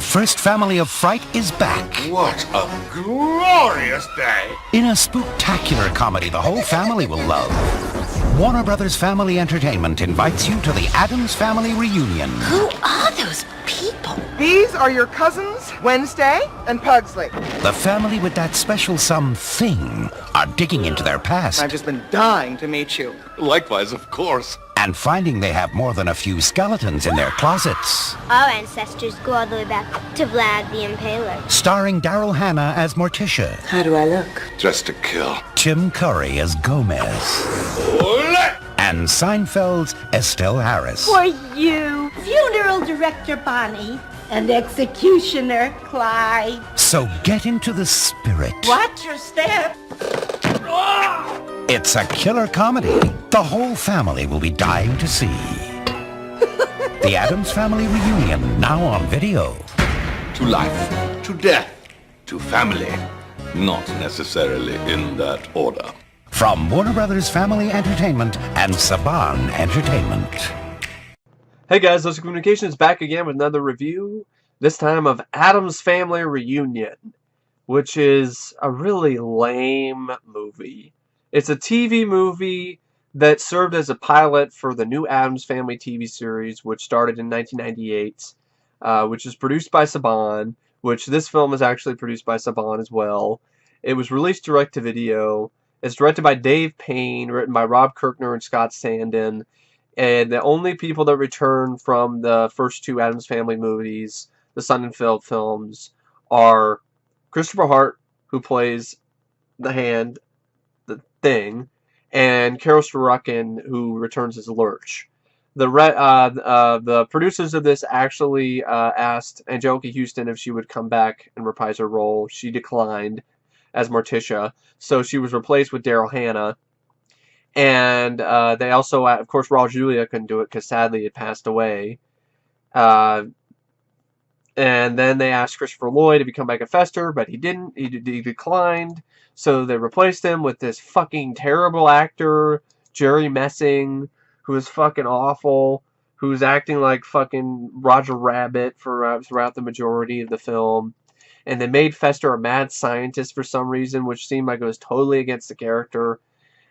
first family of Fright is back. What a glorious day! In a spooktacular comedy the whole family will love. Warner Brothers Family Entertainment invites you to the Addams Family Reunion. Who are those people? These are your cousins, Wednesday and Pugsley. The family with that special something are digging into their past. I've just been dying to meet you. Likewise, of course. And finding they have more than a few skeletons in their closets. Our ancestors go all the way back to Vlad the Impaler. Starring Daryl Hannah as Morticia. How do I look? Just a kill. Tim Curry as Gomez. Ole! And Seinfeld's Estelle Harris. For you, funeral director Bonnie and executioner Clyde. So get into the spirit. Watch your step. It's a killer comedy the whole family will be dying to see. The Addams Family Reunion, now on video. To life, to death, to family. Not necessarily in that order. From Warner Brothers Family Entertainment and Saban Entertainment. Hey guys, Those Communications back again with another review. This time of Addams Family Reunion, which is a really lame movie. It's a TV movie that served as a pilot for the new Addams Family TV series, which started in 1998, which is produced by Saban, which this film is actually produced by Saban as well. It was released direct-to-video. It's directed by Dave Payne, written by Rob Kirkner and Scott Sandin. And the only people that return from the first two Addams Family movies, the Sonnenfeld films, are Christopher Hart, who plays the hand, the thing, and Carel Struycken, who returns as Lurch. The producers of this actually asked Anjelica Huston if she would come back and reprise her role. She declined as Morticia, so she was replaced with Daryl Hannah. And they also, of course, Raul Julia couldn't do it because sadly it passed away. And then they asked Christopher Lloyd if he'd come back and Fester, but he didn't. He declined. So they replaced him with this fucking terrible actor, Jerry Messing, who is fucking awful, who's acting like fucking Roger Rabbit throughout the majority of the film. And they made Fester a mad scientist for some reason, which seemed like it was totally against the character.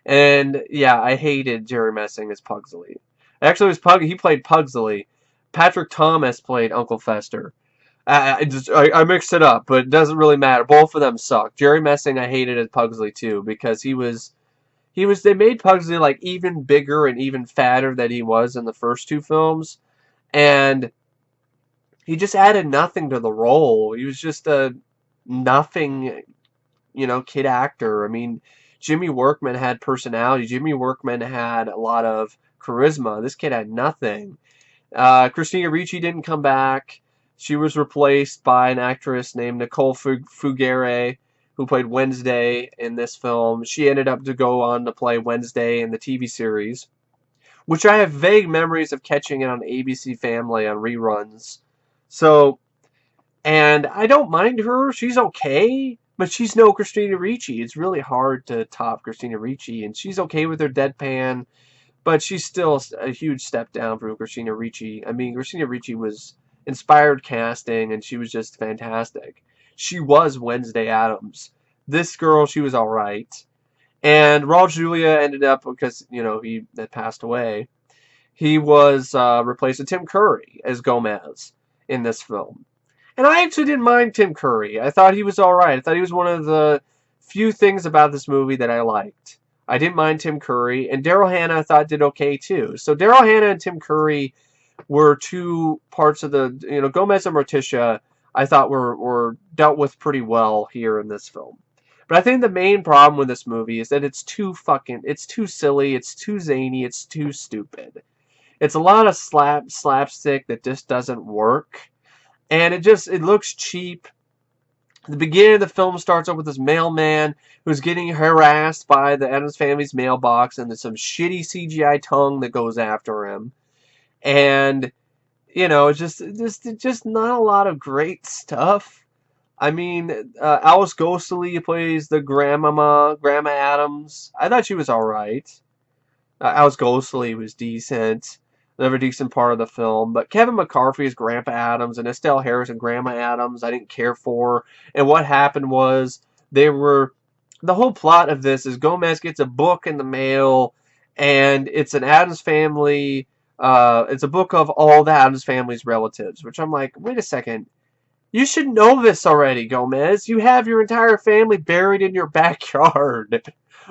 And yeah, I hated Jerry Messing as Pugsley. Actually, he played Pugsley. Patrick Thomas played Uncle Fester. I mixed it up, but it doesn't really matter. Both of them suck. Jerry Messing I hated as Pugsley too, because they made Pugsley like even bigger and even fatter than he was in the first two films, and he just added nothing to the role. He was just a nothing, kid actor. I mean, Jimmy Workman had personality. Jimmy Workman had a lot of charisma. This kid had nothing. Christina Ricci didn't come back. She was replaced by an actress named Nicole Fugere, who played Wednesday in this film. She ended up to go on to play Wednesday in the TV series, which I have vague memories of catching it on ABC Family on reruns. So, and I don't mind her. She's okay, but she's no Christina Ricci. It's really hard to top Christina Ricci, and she's okay with her deadpan, but she's still a huge step down from Christina Ricci. I mean, Christina Ricci was inspired casting, and she was just fantastic. She was Wednesday Addams. This girl, she was alright. And Raul Julia ended up, because, he had passed away, he was replaced with Tim Curry as Gomez in this film. And I actually didn't mind Tim Curry. I thought he was alright. I thought he was one of the few things about this movie that I liked. I didn't mind Tim Curry. And Daryl Hannah I thought did okay too. So Daryl Hannah and Tim Curry were two parts of the, Gomez and Morticia, I thought were dealt with pretty well here in this film. But I think the main problem with this movie is that it's too silly, it's too zany, it's too stupid. It's a lot of slapstick that just doesn't work. And it looks cheap. The beginning of the film starts off with this mailman who's getting harassed by the Addams family's mailbox, and there's some shitty CGI tongue that goes after him. And, just not a lot of great stuff. I mean, Alice Ghostley plays the Grandma Addams. I thought she was alright. Alice Ghostley was decent. another decent part of the film. But Kevin McCarthy is Grandpa Addams, and Estelle Harris and Grandma Addams I didn't care for. And what happened was, the whole plot of this is Gomez gets a book in the mail, and it's an Addams Family, it's a book of all the Addams Family's relatives, which I'm like, wait a second. You should know this already, Gomez. You have your entire family buried in your backyard.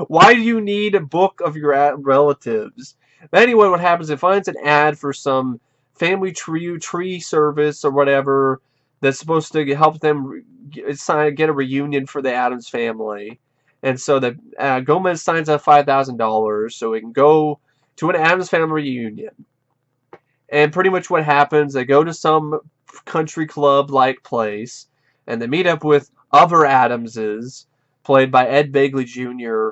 Why do you need a book of your relatives? But anyway, what happens, it finds an ad for some family tree service or whatever that's supposed to help them get a reunion for the Addams family. And so Gomez signs up $5,000 so he can go to an Addams Family reunion. And pretty much what happens, they go to some country club-like place, and they meet up with other Addamses, played by Ed Begley Jr.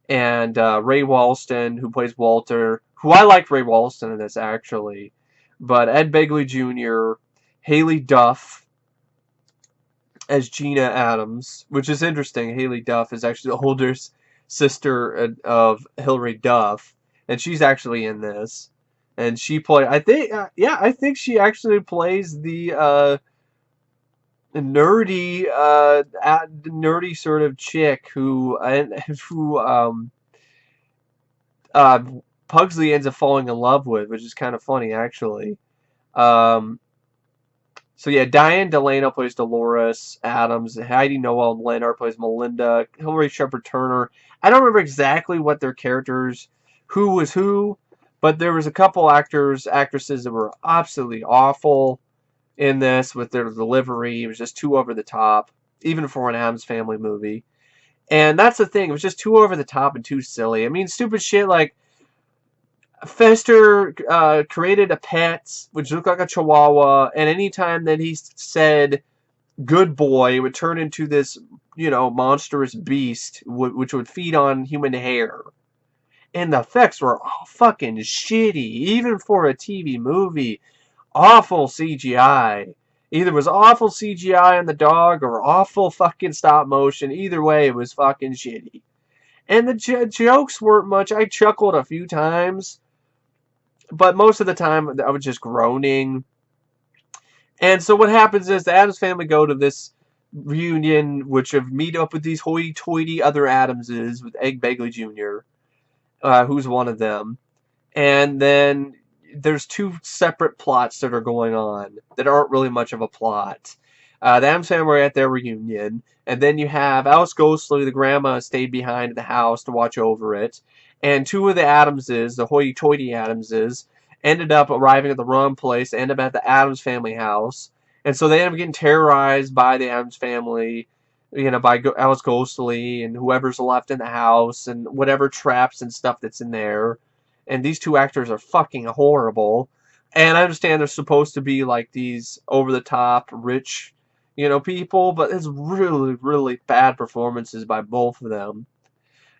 and Ray Walston, who plays Walter, who I like Ray Walston in this, actually. But Ed Begley Jr., Haley Duff as Gina Addams, which is interesting. Haley Duff is actually the older sister of Hilary Duff, and she's actually in this. And she I think she actually plays the nerdy sort of chick who Pugsley ends up falling in love with, which is kind of funny, actually. So yeah, Diane Delano plays Dolores Addams. Heidi Noel Leonard plays Melinda. Hilary Shepard Turner. I don't remember exactly what their characters, who was who, but there was a couple actresses that were absolutely awful in this with their delivery. It was just too over the top, even for an Addams Family movie. And that's the thing. It was just too over the top and too silly. I mean, stupid shit like Fester created a pet which looked like a chihuahua, and anytime that he said good boy, it would turn into this, monstrous beast which would feed on human hair. And the effects were fucking shitty, even for a TV movie. Awful CGI. Either it was awful CGI on the dog or awful fucking stop motion. Either way, it was fucking shitty. And the jokes weren't much. I chuckled a few times, but most of the time I was just groaning. And so what happens is the Addams family go to this reunion, which have meet up with these hoity-toity other Addamses with Ed Begley Jr., who's one of them. And then there's two separate plots that are going on that aren't really much of a plot. The Addams family are at their reunion, and then you have Alice Ghostley, the grandma, stayed behind at the house to watch over it, and two of the Addamses, the hoity-toity Addamses, ended up arriving at the wrong place, ended up at the Addams family house, and so they end up getting terrorized by the Addams family, by Alice Ghostley and whoever's left in the house and whatever traps and stuff that's in there. And these two actors are fucking horrible. And I understand they're supposed to be like these over-the-top, rich, people, but it's really, really bad performances by both of them.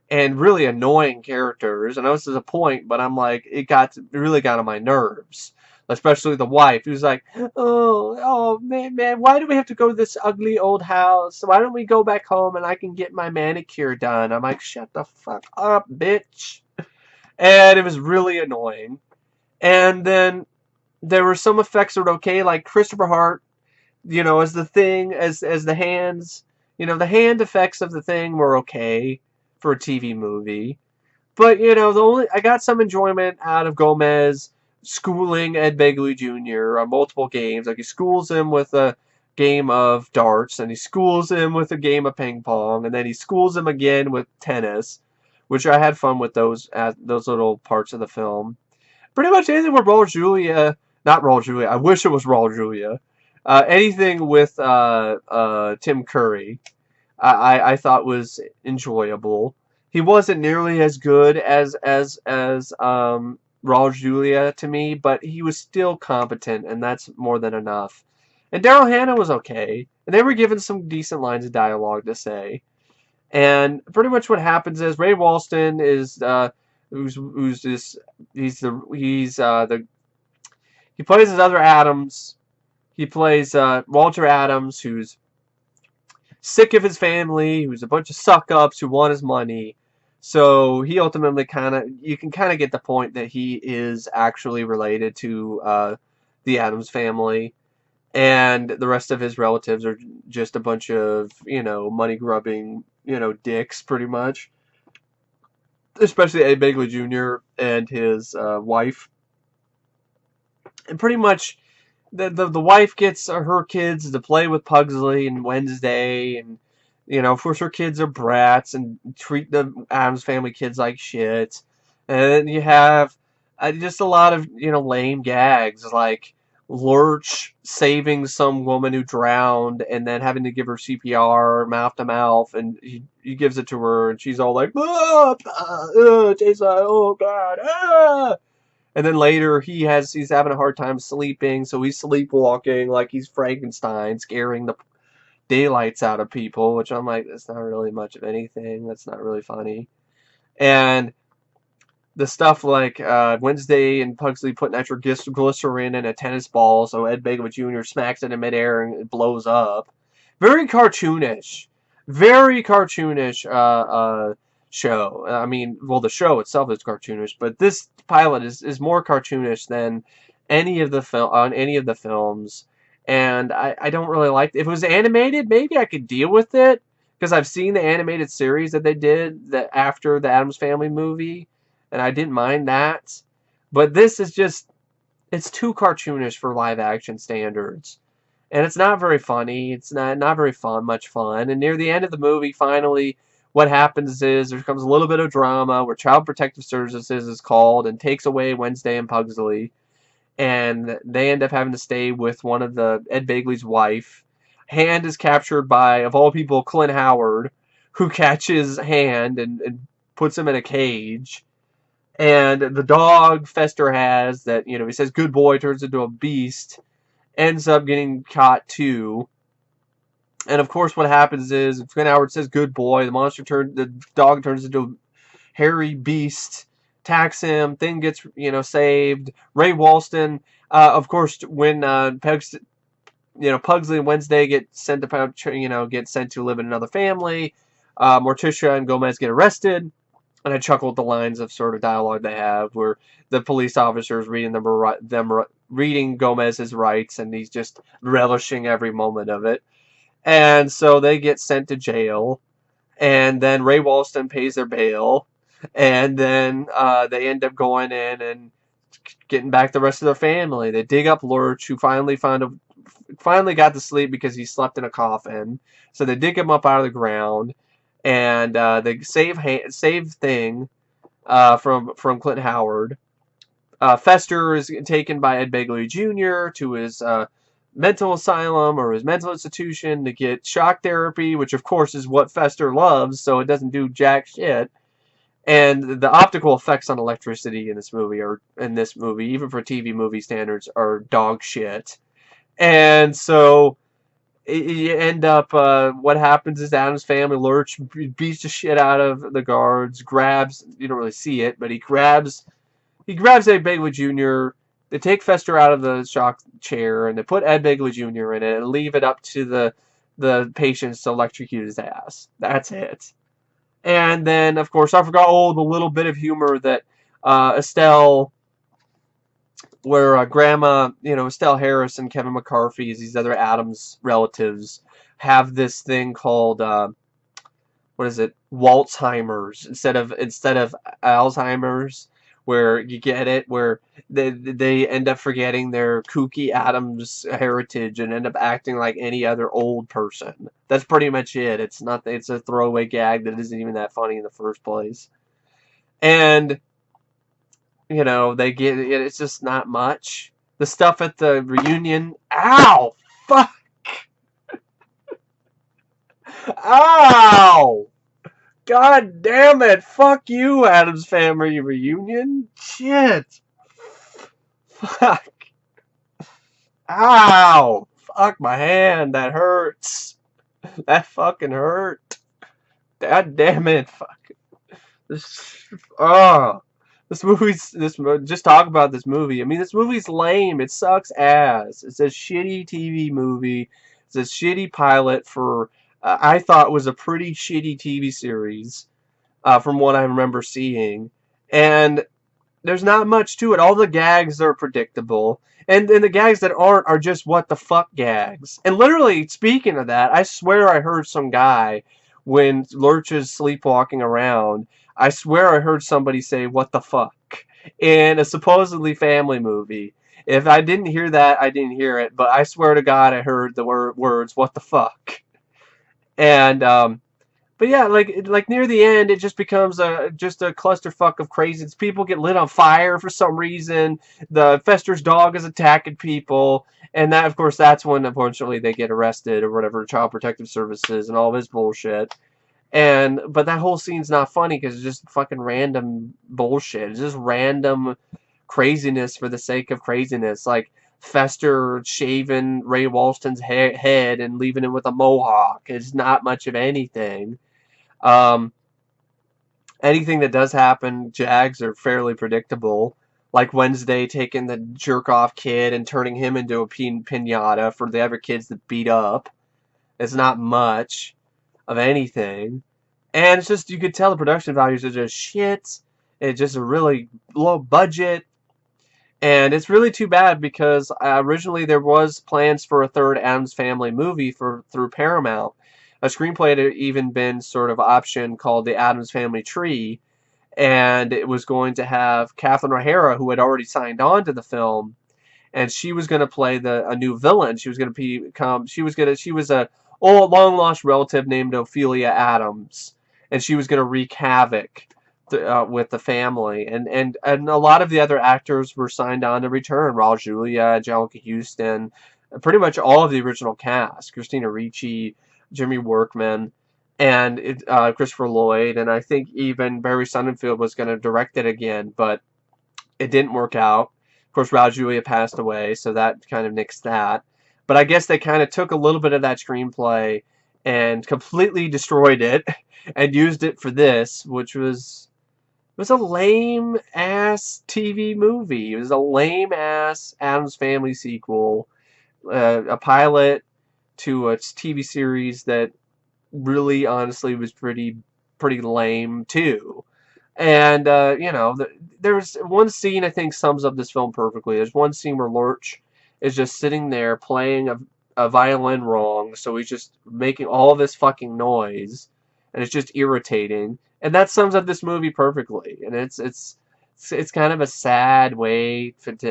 And really annoying characters. I know this is a point, but I'm like, it really got on my nerves. Especially the wife, who's like, oh, man, why do we have to go to this ugly old house? Why don't we go back home and I can get my manicure done? I'm like, shut the fuck up, bitch. And it was really annoying. And then there were some effects that were okay, like Christopher Hart, as the thing, as the hands, the hand effects of the thing were okay for a TV movie. But, I got some enjoyment out of Gomez schooling Ed Begley Jr. on multiple games. Like, he schools him with a game of darts, and he schools him with a game of ping pong, and then he schools him again with tennis, which I had fun with those little parts of the film. Pretty much anything with Raul Julia, not Raul Julia, I wish it was Raul Julia, anything with Tim Curry, I thought was enjoyable. He wasn't nearly as good as Raul Julia to me, but he was still competent, and that's more than enough. And Daryl Hannah was okay, and they were given some decent lines of dialogue to say. And pretty much what happens is Ray Walston is he plays his other Addams. He plays Walter Addams, who's sick of his family, who's a bunch of suck-ups who want his money. So he ultimately you can kind of get the point that he is actually related to the Addams family, and the rest of his relatives are just a bunch of, money grubbing, dicks, pretty much. Especially Ed Begley Jr. and his wife. And pretty much, the wife gets her kids to play with Pugsley and Wednesday, and of course her kids are brats and treat the Addams family kids like shit. And then you have just a lot of lame gags, like Lurch saving some woman who drowned and then having to give her CPR mouth to mouth, and he gives it to her and she's all like, Jason, oh god, ah! And then later he's having a hard time sleeping, so he's sleepwalking like he's Frankenstein, scaring the daylights out of people, which I'm like, that's not really much of anything. That's not really funny. And the stuff like Wednesday and Pugsley put nitroglycerin in a tennis ball, so Ed Begley Jr. smacks it in midair and it blows up. Very cartoonish. Very cartoonish show. I mean, well, the show itself is cartoonish, but this pilot is more cartoonish than any of the films. And I don't really like it. If it was animated, maybe I could deal with it, because I've seen the animated series that they did after the Addams Family movie, and I didn't mind that. But this is just, it's too cartoonish for live action standards. And it's not very funny. It's not very much fun. And near the end of the movie, finally, what happens is there comes a little bit of drama where Child Protective Services is called and takes away Wednesday and Pugsley. And they end up having to stay with one of Ed Begley's wife. Hand is captured by, of all people, Clint Howard, who catches Hand and puts him in a cage. And the dog Fester has that, he says good boy, turns into a beast, ends up getting caught too. And of course what happens is, if Clint Howard says good boy, the dog turns into a hairy beast, attacks him, thing gets, saved. Ray Walston, of course, when Pugsley and Wednesday get sent to live in another family, Morticia and Gomez get arrested. And I chuckle at the lines of sort of dialogue they have, where the police officer is reading Gomez's rights, and he's just relishing every moment of it. And so they get sent to jail, and then Ray Walston pays their bail, and then they end up going in and getting back the rest of their family. They dig up Lurch, who finally got to sleep because he slept in a coffin. So they dig him up out of the ground. And they save Thing from Clint Howard. Fester is taken by Ed Begley Jr. to his mental asylum or his mental institution to get shock therapy, which of course is what Fester loves, so it doesn't do jack shit. And the optical effects on electricity in this movie, even for TV movie standards, are dog shit. And so you end up, what happens is Addams Family Lurch beats the shit out of the guards, you don't really see it, but he grabs Ed Begley Jr., they take Fester out of the shock chair, and they put Ed Begley Jr. in it, and leave it up to the patients to electrocute his ass. That's it. And then, of course, I forgot the little bit of humor that Estelle, where Grandma, Estelle Harris and Kevin McCarthy, these other Addams relatives, have this thing called, Walzheimer's instead of Alzheimer's, where you get it, where they end up forgetting their kooky Addams heritage and end up acting like any other old person. That's pretty much it. It's a throwaway gag that isn't even that funny in the first place. And it's just not much. The stuff at the reunion, ow! Fuck! Ow! God damn it! Fuck you, Addams Family Reunion! Shit! Fuck! Ow! Fuck my hand, that hurts! That fucking hurt! God damn it! Fuck! Just talk about this movie. I mean, this movie's lame. It sucks ass. It's a shitty TV movie. It's a shitty pilot for, I thought was a pretty shitty TV series. from what I remember seeing. And there's not much to it. All the gags are predictable. And the gags that aren't are just what the fuck gags. And literally, speaking of that, I swear I heard some guy, when Lurch is sleepwalking around, I swear I heard somebody say, what the fuck, in a supposedly family movie. If I didn't hear that, I didn't hear it. But I swear to God, I heard the words, what the fuck. And, but yeah, like near the end, it just becomes just a clusterfuck of craziness. People get lit on fire for some reason. The Fester's dog is attacking people, and that, of course, that's when unfortunately they get arrested or whatever, Child Protective Services and all this bullshit. But that whole scene's not funny because it's just fucking random bullshit. It's just random craziness for the sake of craziness, like Fester shaving Ray Walston's head and leaving him with a mohawk. It's not much of anything. Anything that does happen, Jags are fairly predictable. Like Wednesday taking the jerk-off kid and turning him into a pinata for the other kids that beat up. It's not much of anything. And it's just, you could tell the production values are just shit. It's just a really low budget. And it's really too bad because originally there was plans for a third Addams Family movie through Paramount. A screenplay had even been sort of optioned called The Addams Family Tree, and it was going to have Catherine O'Hara, who had already signed on to the film, and she was going to play a new villain. She was going to she was a long lost relative named Ophelia Addams, and she was going to wreak havoc with the family, and a lot of the other actors were signed on to return. Raul Julia, Angelica Houston, pretty much all of the original cast, Christina Ricci, Jimmy Workman, and Christopher Lloyd, and I think even Barry Sonnenfeld was going to direct it again, but it didn't work out. Of course, Raul Julia passed away, so that kind of nixed that. But I guess they kind of took a little bit of that screenplay and completely destroyed it and used it for this, which was a lame-ass TV movie. It was a lame-ass Addams Family sequel, a pilot to a TV series that really, honestly, was pretty lame, too. And, there's one scene I think sums up this film perfectly. There's one scene where Lurch is just sitting there playing a violin wrong, so he's just making all this fucking noise, and it's just irritating. And that sums up this movie perfectly. And it's kind of a sad way it's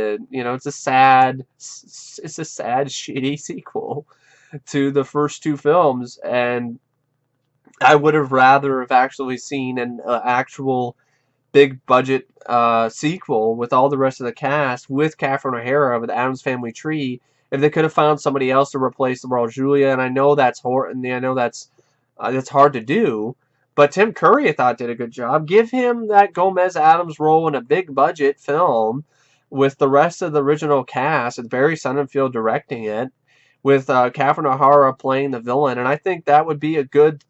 a sad, shitty sequel to the first two films. And I would have rather have actually seen an actual big budget sequel with all the rest of the cast, with Catherine O'Hara, with the Addams Family Tree, if they could have found somebody else to replace Raul Julia. And I know that's hard, and I know that's hard to do. But Tim Curry, I thought, did a good job. Give him that Gomez Addams role in a big budget film with the rest of the original cast, and Barry Sonnenfeld directing it, with Catherine O'Hara playing the villain, and I think that would be a good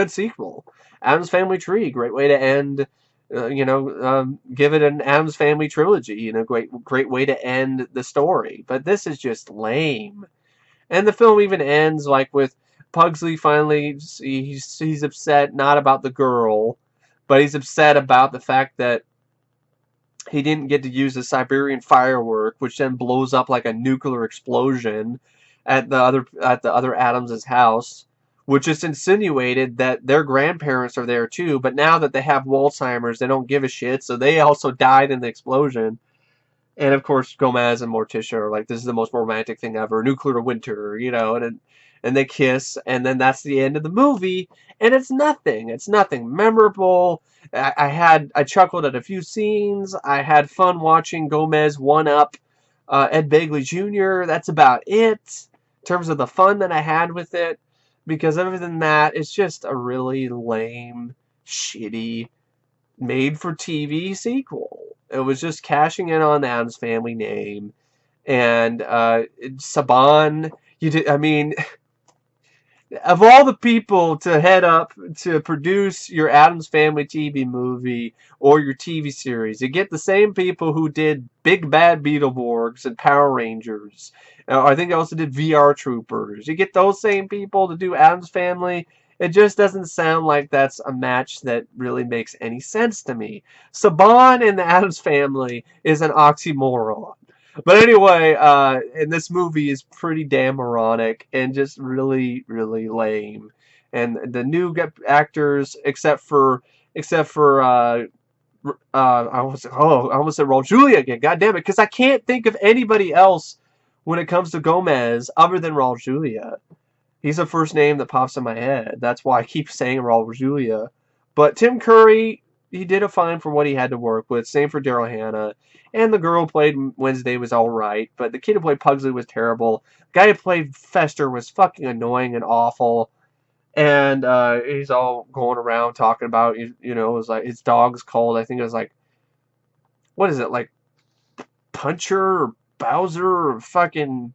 sequel. Addams Family Tree, great way to end. Give it an Addams Family trilogy, great way to end the story. But this is just lame, and the film even ends like with Pugsley finally, he's upset not about the girl, but he's upset about the fact that he didn't get to use the Siberian firework, which then blows up like a nuclear explosion at the other Addams' house, which is insinuated that their grandparents are there too, but now that they have Alzheimer's, they don't give a shit, so they also died in the explosion. And of course, Gomez and Morticia are like, this is the most romantic thing ever, nuclear winter, and they kiss, and then that's the end of the movie, and it's nothing memorable. I chuckled at a few scenes. I had fun watching Gomez one-up Ed Begley Jr. That's about it in terms of the fun that I had with it, because other than that, it's just a really lame, shitty, made-for-TV sequel. It was just cashing in on the Addams Family name, and Saban, of all the people to head up to produce your Addams Family TV movie or your TV series, you get the same people who did Big Bad Beetleborgs and Power Rangers. I think they also did VR Troopers. You get those same people to do Addams Family, It just doesn't sound like that's a match that really makes any sense to me. Saban and the Addams Family is an oxymoron. But anyway, and this movie is pretty damn moronic and just really, really lame. And the new actors, except for I almost said Raul Julia again. God damn it, because I can't think of anybody else when it comes to Gomez other than Raul Julia. He's the first name that pops in my head. That's why I keep saying Raul Julia. But Tim Curry, he did a fine for what he had to work with. Same for Daryl Hannah. And the girl who played Wednesday was alright. But the kid who played Pugsley was terrible. The guy who played Fester was fucking annoying and awful. And he's all going around talking about, you know, it was like his dog's cold. I think it was like, what is it, like Puncher or Bowser or fucking,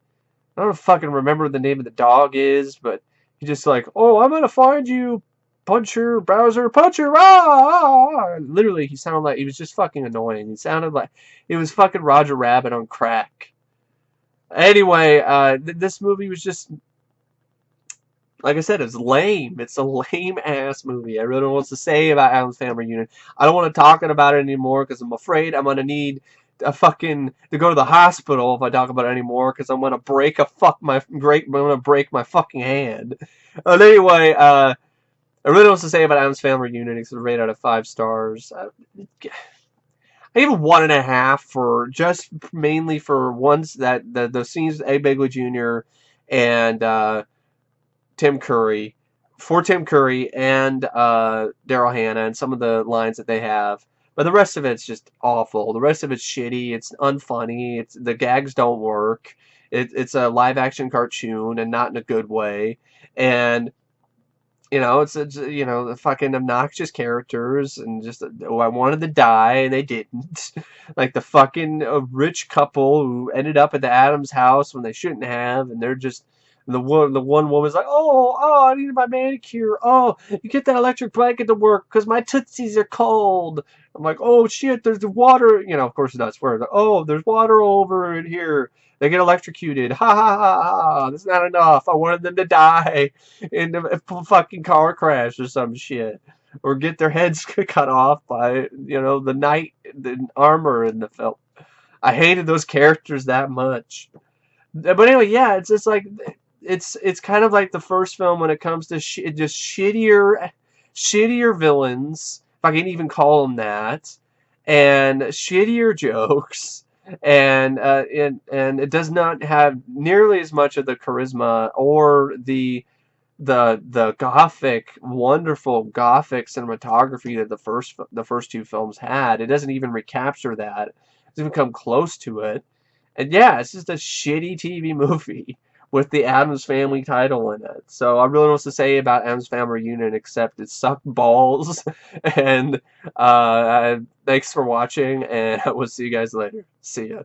I don't fucking remember what the name of the dog is, but he just like, oh, I'm gonna find you, Puncher, Bowser, Puncher, ah! Literally, he sounded like he was just fucking annoying. He sounded like it was fucking Roger Rabbit on crack. Anyway, this movie was just, like I said, it's lame. It's a lame-ass movie. I really don't know what to say about Addams Family Reunion. I don't want to talk about it anymore because I'm afraid I'm going to need to go to the hospital if I talk about it anymore because I'm going to break my fucking hand. But anyway, I really don't know what to say about Addams Family Reunion. It's a rate out of 5 stars. I give it 1.5 for just mainly for ones that the scenes with Begley Jr. and Tim Curry, for Tim Curry and Daryl Hannah and some of the lines that they have. But the rest of it's just awful. The rest of it's shitty. It's unfunny. The gags don't work. It's a live action cartoon and not in a good way. And you know, it's you know, the fucking obnoxious characters and just I wanted to die and they didn't. Like the fucking rich couple who ended up at the Addams house when they shouldn't have, and they're just. The one woman's like, oh, I need my manicure. Oh, you get that electric blanket to work because my tootsies are cold. I'm like, oh shit, there's the water. You know, of course not swear. Like, oh, there's water over in here. They get electrocuted. Ha ha ha ha. That's not enough. I wanted them to die in a fucking car crash or some shit, or get their heads cut off by the knight, the armor in the film. I hated those characters that much. But anyway, yeah, it's just like. It's kind of like the first film when it comes to just shittier villains, if I can even call them that, and shittier jokes, and it does not have nearly as much of the charisma or the gothic, wonderful gothic cinematography that the first 2 films had. It doesn't even recapture that. It doesn't even come close to it. And yeah, it's just a shitty TV movie with the Addams Family title in it. So I really don't know what to say about Addams Family Reunion except it sucked balls. And thanks for watching, and we'll see you guys later. See ya.